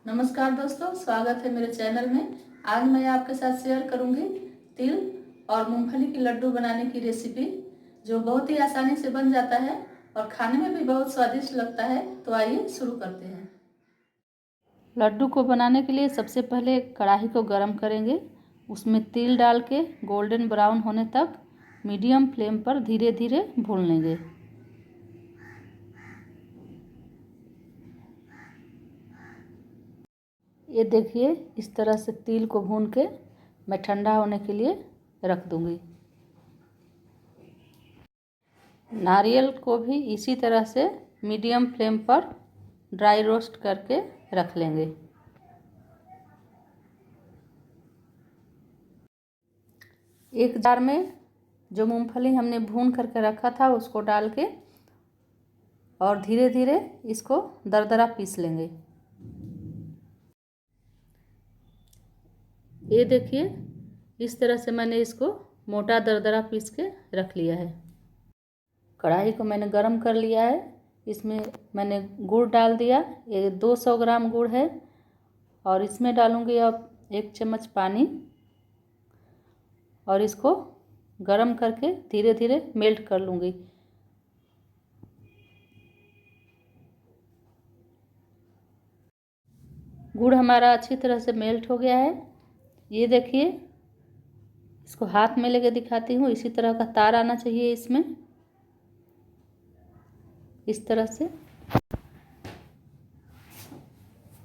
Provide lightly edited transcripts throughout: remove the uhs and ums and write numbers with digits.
नमस्कार दोस्तों, स्वागत है मेरे चैनल में। आज मैं आपके साथ शेयर करूंगी तिल और मूंगफली की लड्डू बनाने की रेसिपी, जो बहुत ही आसानी से बन जाता है और खाने में भी बहुत स्वादिष्ट लगता है। तो आइए शुरू करते हैं। लड्डू को बनाने के लिए सबसे पहले कढ़ाई को गर्म करेंगे। उसमें तिल डाल के गोल्डन ब्राउन होने तक मीडियम फ्लेम पर धीरे धीरे भून लेंगे। ये देखिए, इस तरह से तिल को भून के मैं ठंडा होने के लिए रख दूंगी। नारियल को भी इसी तरह से मीडियम फ्लेम पर ड्राई रोस्ट करके रख लेंगे। एक जार में जो मूंगफली हमने भून करके रखा था उसको डाल के और धीरे धीरे इसको दरदरा पीस लेंगे। ये देखिए, इस तरह से मैंने इसको मोटा दरदरा पीस के रख लिया है। कढ़ाई को मैंने गरम कर लिया है। इसमें मैंने गुड़ डाल दिया। ये 200 ग्राम गुड़ है और इसमें डालूंगी अब 1 चम्मच पानी और इसको गरम करके धीरे धीरे मेल्ट कर लूँगी। गुड़ हमारा अच्छी तरह से मेल्ट हो गया है। ये देखिए, इसको हाथ में लेके दिखाती हूँ। इसी तरह का तार आना चाहिए इसमें, इस तरह से।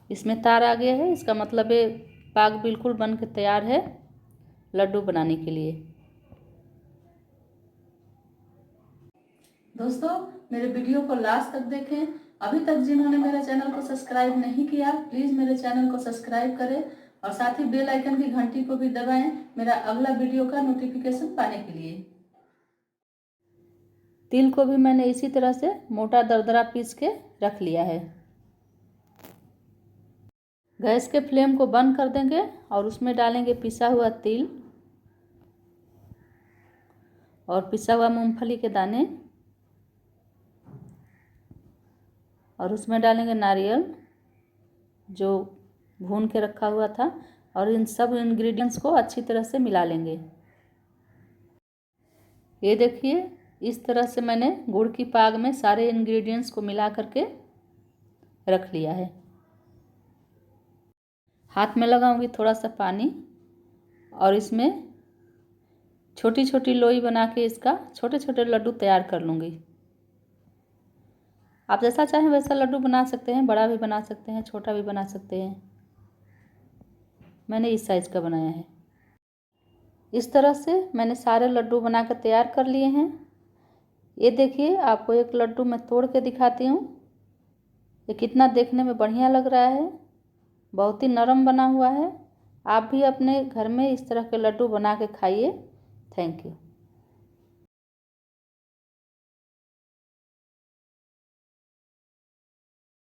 इसमें तार आ गया है, इसका मतलब है पाक बिल्कुल बन के तैयार है लड्डू बनाने के लिए। दोस्तों, मेरे वीडियो को लास्ट तक देखें। अभी तक जिन्होंने मेरे चैनल को सब्सक्राइब नहीं किया, प्लीज़ मेरे चैनल को सब्सक्राइब करें और साथ ही बेल आइकन की घंटी को भी दबाएं मेरा अगला वीडियो का नोटिफिकेशन पाने के लिए। तिल को भी मैंने इसी तरह से मोटा दरदरा पीस के रख लिया है। गैस के फ्लेम को बंद कर देंगे और उसमें डालेंगे पिसा हुआ तिल और पिसा हुआ मूंगफली के दाने और उसमें डालेंगे नारियल जो भून के रखा हुआ था और इन सब इंग्रेडिएंट्स को अच्छी तरह से मिला लेंगे। ये देखिए, इस तरह से मैंने गुड़ की पाग में सारे इंग्रेडिएंट्स को मिला करके रख लिया है। हाथ में लगाऊंगी थोड़ा सा पानी और इसमें छोटी छोटी लोई बना के इसका छोटे छोटे लड्डू तैयार कर लूँगी। आप जैसा चाहें वैसा लड्डू बना सकते हैं, बड़ा भी बना सकते हैं, छोटा भी बना सकते हैं। मैंने इस साइज़ का बनाया है। इस तरह से मैंने सारे लड्डू बना कर तैयार कर लिए हैं। ये देखिए, आपको एक लड्डू मैं तोड़ के दिखाती हूँ। ये कितना देखने में बढ़िया लग रहा है, बहुत ही नरम बना हुआ है। आप भी अपने घर में इस तरह के लड्डू बना के खाइए। Thank you.